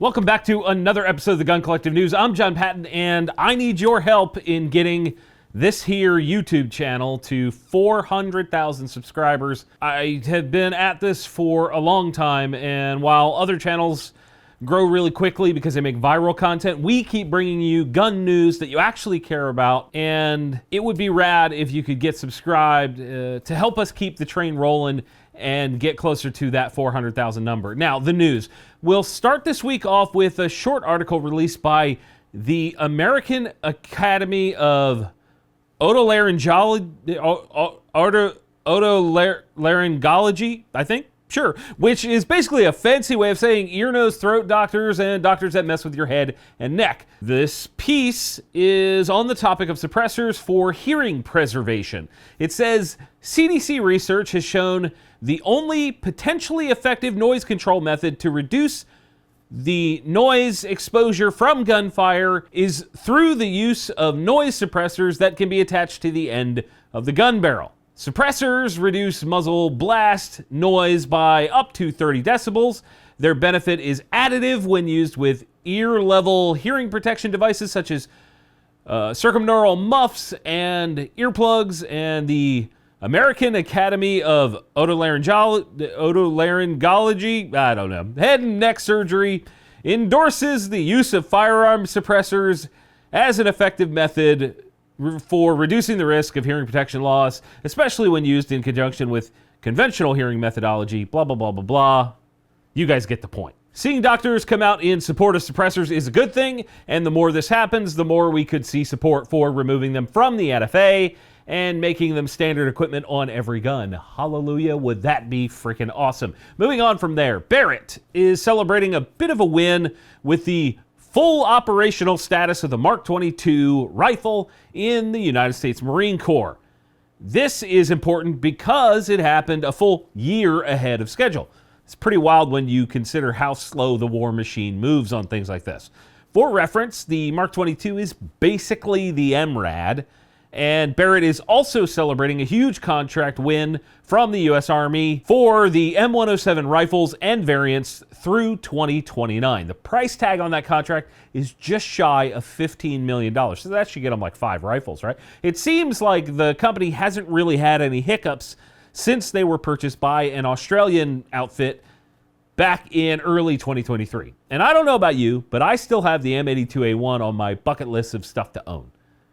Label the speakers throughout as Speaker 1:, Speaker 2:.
Speaker 1: Welcome back to another episode of the Gun Collective News. I'm John Patton, and I need your help in getting this here YouTube channel to 400,000 subscribers. I have been at this for a long time, and while other channels grow really quickly because they make viral content, we keep bringing you gun news that you actually care about, and it would be rad if you could get subscribed to help us keep the train rolling and get closer to that 400,000 number. Now, the news. We'll start this week off with a short article released by the American Academy of Otolaryngology, I think? Sure. Which is basically a fancy way of saying ear, nose, throat doctors and doctors that mess with your head and neck. This piece is on the topic of suppressors for hearing preservation. It says, CDC research has shown the only potentially effective noise control method to reduce the noise exposure from gunfire is through the use of noise suppressors that can be attached to the end of the gun barrel. Suppressors reduce muzzle blast noise by up to 30 decibels. Their benefit is additive when used with ear-level hearing protection devices such as circumneural muffs and earplugs, and the American Academy of Otolaryngology, I don't know, head and neck surgery, endorses the use of firearm suppressors as an effective method for reducing the risk of hearing protection loss, especially when used in conjunction with conventional hearing methodology, blah, blah, blah, blah, blah. You guys get the point. Seeing doctors come out in support of suppressors is a good thing, and the more this happens, the more we could see support for removing them from the NFA and making them standard equipment on every gun. Hallelujah, would that be freaking awesome. Moving on from there, Barrett is celebrating a bit of a win with the full operational status of the Mark 22 rifle in the United States Marine Corps. This is important because it happened a full year ahead of schedule. It's pretty wild when you consider how slow the war machine moves on things like this. For reference, the Mark 22 is basically the MRAD, and Barrett is also celebrating a huge contract win from the U.S. Army for the M107 rifles and variants through 2029. The price tag on that contract is just shy of $15 million. So that should get them like 5 rifles, right? It seems like the company hasn't really had any hiccups since they were purchased by an Australian outfit back in early 2023. And I don't know about you, but I still have the M82A1 on my bucket list of stuff to own.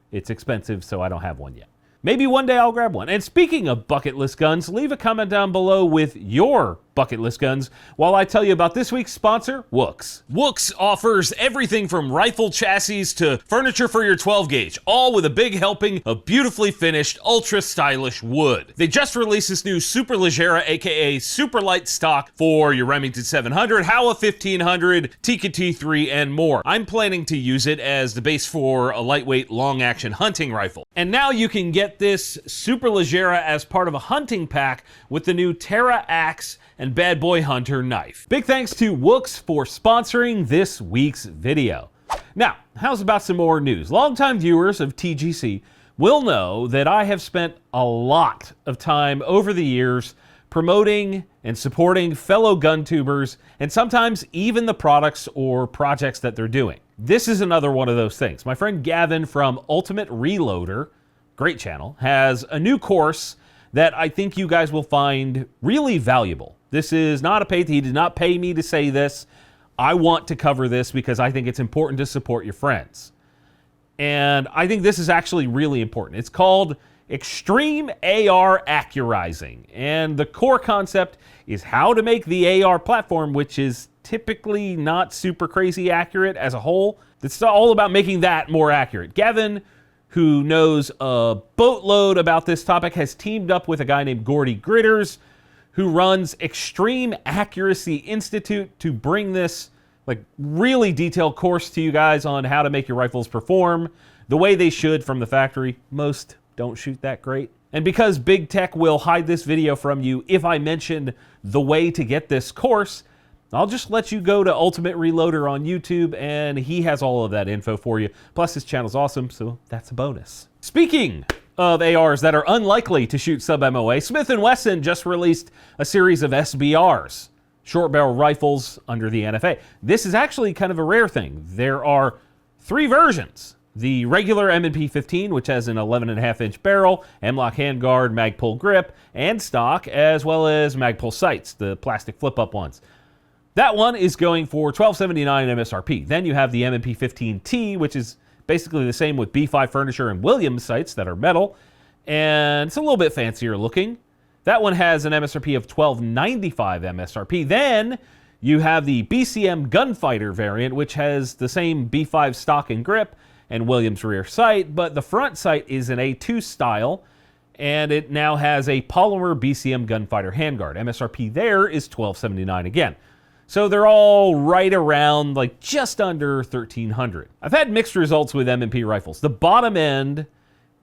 Speaker 1: It's expensive, so I don't have one yet. Maybe one day I'll grab one. And speaking of bucket list guns, leave a comment down below with your bucket list guns while I tell you about this week's sponsor, Wooks. Wooks offers everything from rifle chassis to furniture for your 12 gauge, all with a big helping of beautifully finished, ultra stylish wood. They just released this new Superleggera, aka Super Light stock for your Remington 700, Howa 1500, Tika T3, and more. I'm planning to use it as the base for a lightweight long action hunting rifle. And now you can get this Superleggera as part of a hunting pack with the new Terra Axe and Bad Boy Hunter knife. Big thanks to Wooks for sponsoring this week's video. Now, how's about some more news? Longtime viewers of TGC will know that I have spent a lot of time over the years promoting and supporting fellow gun tubers, and sometimes even the products or projects that they're doing. This is another one of those things. My friend Gavin from Ultimate Reloader, great channel, has a new course that I think you guys will find really valuable. This is not a paid, he did not pay me to say this. I want to cover this because I think it's important to support your friends. And I think this is actually really important. It's called Extreme AR Accurizing. And the core concept is how to make the AR platform, which is typically not super crazy accurate as a whole. It's all about making that more accurate. Gavin, who knows a boatload about this topic, has teamed up with a guy named Gordy Gritters, who runs Extreme Accuracy Institute, to bring this like really detailed course to you guys on how to make your rifles perform the way they should from the factory. Most don't shoot that great. And because big tech will hide this video from you if I mention the way to get this course, I'll just let you go to Ultimate Reloader on YouTube, and he has all of that info for you. Plus, his channel's awesome, so that's a bonus. Speaking of ARs that are unlikely to shoot sub-MOA, Smith & Wesson just released a series of SBRs. short barrel rifles under the NFA. This is actually kind of a rare thing. There are 3 versions. The regular M&P 15, which has an 11.5-inch barrel, M-LOK handguard, mag-pull grip, and stock, as well as mag-pull sights, the plastic flip-up ones. That one is going for $1279 MSRP. Then you have the M&P 15T, which is basically the same with B5 Furniture and Williams sights that are metal, and it's a little bit fancier looking. That one has an MSRP of $1295 MSRP. Then you have the BCM Gunfighter variant, which has the same B5 stock and grip and Williams rear sight, but the front sight is an A2 style, and it now has a polymer BCM Gunfighter handguard. MSRP there is $1279 again. So they're all right around, like, just under $1,300. I've had mixed results with M&P rifles. The bottom end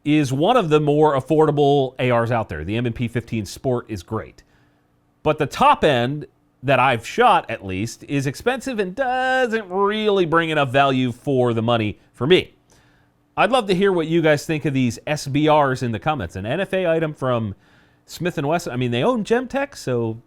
Speaker 1: is one of the more affordable ARs out there. The M&P 15 Sport is great. But the top end, that I've shot at least, is expensive and doesn't really bring enough value for the money for me. I'd love to hear what you guys think of these SBRs in the comments. An NFA item from Smith & Wesson. I mean, they own Gemtech, so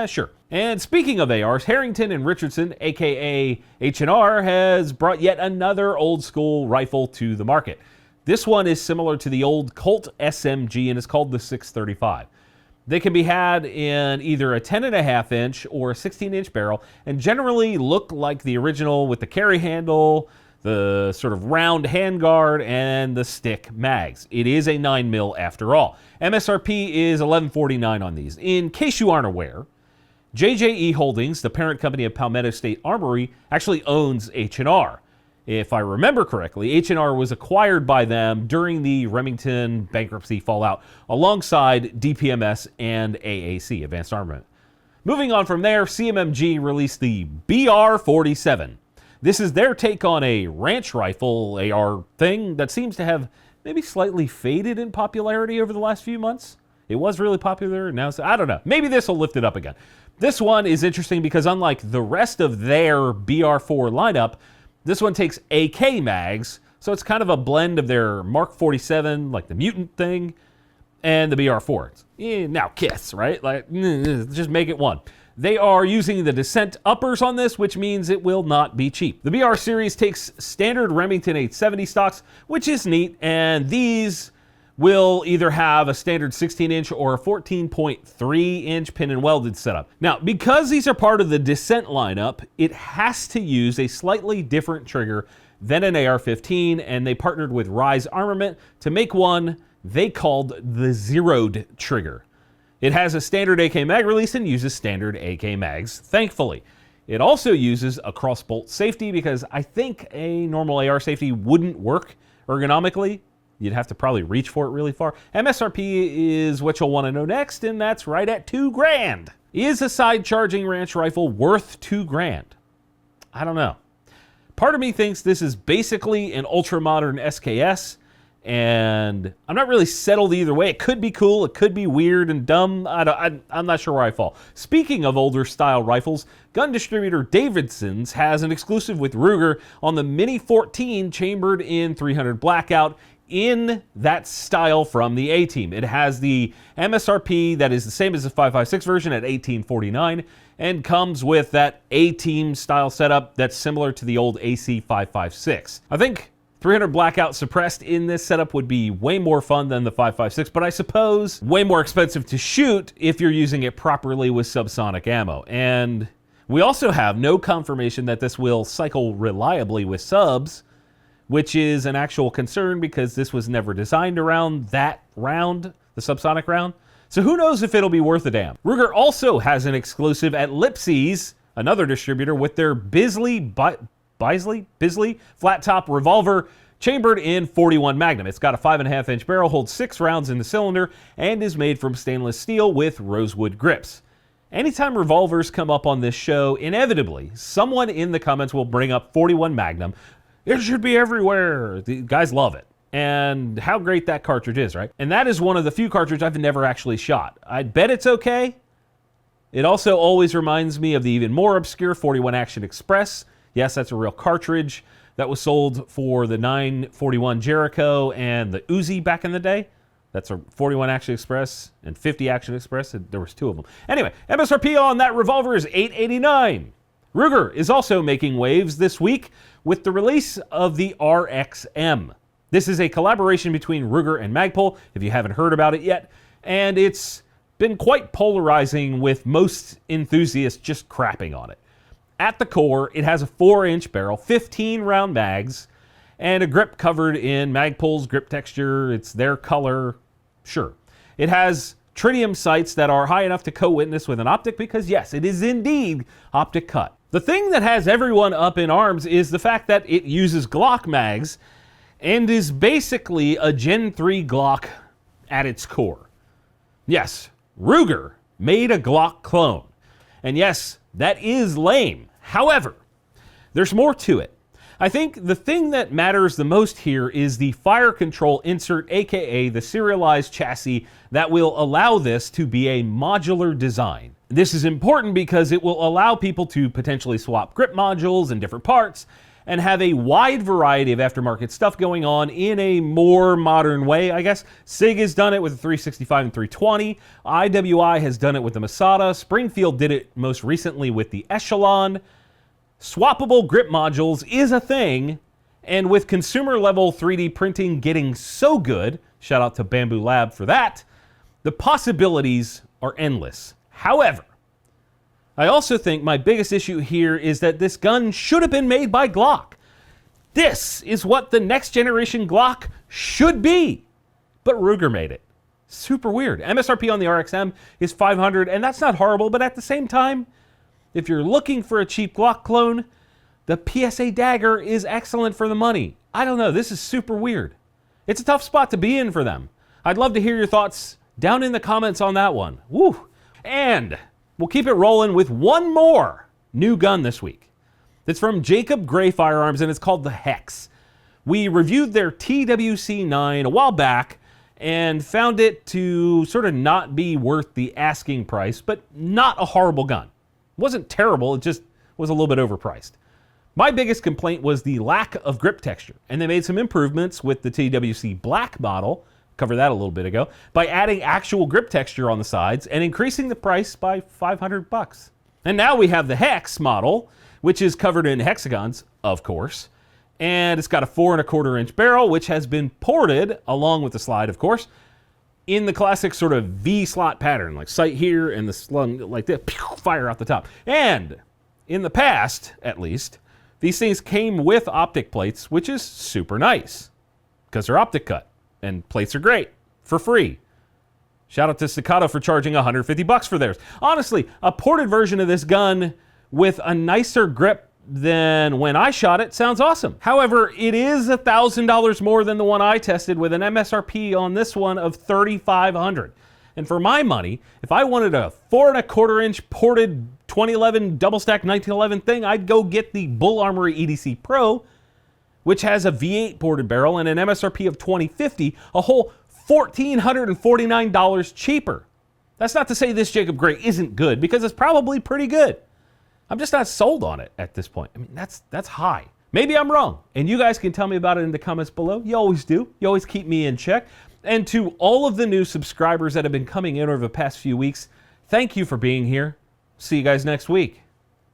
Speaker 1: sure. And speaking of ARs, Harrington and Richardson, aka H&R, has brought yet another old school rifle to the market. This one is similar to the old Colt SMG and is called the 635. They can be had in either a 10.5-inch or a 16-inch barrel and generally look like the original with the carry handle, the sort of round handguard, and the stick mags. It is a 9mm after all. MSRP is $1149 on these. In case you aren't aware, JJE Holdings, the parent company of Palmetto State Armory, actually owns H&R. If I remember correctly, H&R was acquired by them during the Remington bankruptcy fallout, alongside DPMS and AAC, Advanced Armament. Moving on from there, CMMG released the BR-47. This is their take on a ranch rifle AR thing that seems to have maybe slightly faded in popularity over the last few months. It was really popular, now I don't know. Maybe this will lift it up again. This one is interesting because unlike the rest of their BR-4 lineup, this one takes AK mags, so it's kind of a blend of their Mark 47, like the Mutant thing, and the BR-4. Now KISS, right? Like, just make it one. They are using the Descent uppers on this, which means it will not be cheap. The BR series takes standard Remington 870 stocks, which is neat, and these will either have a standard 16-inch or a 14.3-inch pin and welded setup. Now, because these are part of the Descent lineup, it has to use a slightly different trigger than an AR-15, and they partnered with Rise Armament to make one they called the Zeroed trigger. It has a standard AK mag release and uses standard AK mags, thankfully. It also uses a crossbolt safety because I think a normal AR safety wouldn't work ergonomically. You'd have to probably reach for it really far. MSRP is what you'll want to know next, and that's right at $2,000. Is a side-charging ranch rifle worth $2,000? I don't know. Part of me thinks this is basically an ultra-modern SKS, and I'm not really settled either way. It could be cool, it could be weird and dumb. I'm not sure where I fall. Speaking of older style rifles, gun distributor Davidson's has an exclusive with Ruger on the Mini 14 chambered in 300 Blackout in that style from the A-Team. It has the MSRP that is the same as the 5.56 version at $1849 and comes with that A-Team style setup that's similar to the old AC 5.56. I think 300 Blackout suppressed in this setup would be way more fun than the 5.56, but I suppose way more expensive to shoot if you're using it properly with subsonic ammo. And we also have no confirmation that this will cycle reliably with subs, which is an actual concern because this was never designed around that round, the subsonic round. So who knows if it'll be worth a damn. Ruger also has an exclusive at Lipsy's, another distributor, with their Bizly flat top revolver chambered in 41 Magnum. It's got a 5.5-inch barrel, holds 6 rounds in the cylinder, and is made from stainless steel with rosewood grips. Anytime revolvers come up on this show, inevitably, someone in the comments will bring up 41 Magnum. It should be everywhere. The guys love it. And how great that cartridge is, right? And that is one of the few cartridges I've never actually shot. I'd bet it's okay. It also always reminds me of the even more obscure 41 Action Express. Yes, that's a real cartridge that was sold for the 941 Jericho and the Uzi back in the day. That's a 41 Action Express and 50 Action Express. There was 2 of them. Anyway, MSRP on that revolver is $889. Ruger is also making waves this week with the release of the RXM. This is a collaboration between Ruger and Magpul, if you haven't heard about it yet, and it's been quite polarizing with most enthusiasts just crapping on it. At the core, it has a 4-inch barrel, 15-round mags, and a grip covered in Magpul's grip texture. It's their color. Sure. It has tritium sights that are high enough to co-witness with an optic because, yes, it is indeed optic cut. The thing that has everyone up in arms is the fact that it uses Glock mags and is basically a Gen 3 Glock at its core. Yes, Ruger made a Glock clone. And yes, that is lame. However, there's more to it. I think the thing that matters the most here is the fire control insert, aka the serialized chassis that will allow this to be a modular design. This is important because it will allow people to potentially swap grip modules and different parts and have a wide variety of aftermarket stuff going on in a more modern way, I guess. SIG has done it with the 365 and 320. IWI has done it with the Masada. Springfield did it most recently with the Echelon. Swappable grip modules is a thing, and with consumer level 3D printing getting so good, shout out to Bamboo Lab for that, the possibilities are endless. However, I also think my biggest issue here is that this gun should have been made by Glock. This is what the next generation Glock should be, but Ruger made it. Super weird. MSRP on the RXM is $500, and that's not horrible, but at the same time, if you're looking for a cheap Glock clone, the PSA Dagger is excellent for the money. I don't know, this is super weird. It's a tough spot to be in for them. I'd love to hear your thoughts down in the comments on that one. Woo! And we'll keep it rolling with one more new gun this week. It's from Jacob Gray Firearms, and it's called the Hex. We reviewed their TWC-9 a while back and found it to sort of not be worth the asking price, but not a horrible gun. It wasn't terrible, it just was a little bit overpriced. My biggest complaint was the lack of grip texture, and they made some improvements with the TWC Black model, covered that a little bit ago, by adding actual grip texture on the sides and increasing the price by $500. And now we have the Hex model, which is covered in hexagons, of course, and it's got a 4¼ inch barrel, which has been ported, along with the slide, of course, in the classic sort of V-slot pattern, like sight here and the slung like this, fire out the top. And in the past, at least, these things came with optic plates, which is super nice because they're optic cut and plates are great for free. Shout out to Staccato for charging $150 for theirs. Honestly, a ported version of this gun with a nicer grip than when I shot it sounds awesome. However, it is $1,000 more than the one I tested with an MSRP on this one of $3,500. And for my money, if I wanted a 4¼ inch ported 2011 double stack 1911 thing, I'd go get the Bull Armory EDC Pro, which has a V8 ported barrel and an MSRP of $2,050, a whole $1,449 cheaper. That's not to say this Jacob Gray isn't good, because it's probably pretty good. I'm just not sold on it at this point. I mean, that's high. Maybe I'm wrong, and you guys can tell me about it in the comments below. You always do. You always keep me in check. And to all of the new subscribers that have been coming in over the past few weeks, thank you for being here. See you guys next week.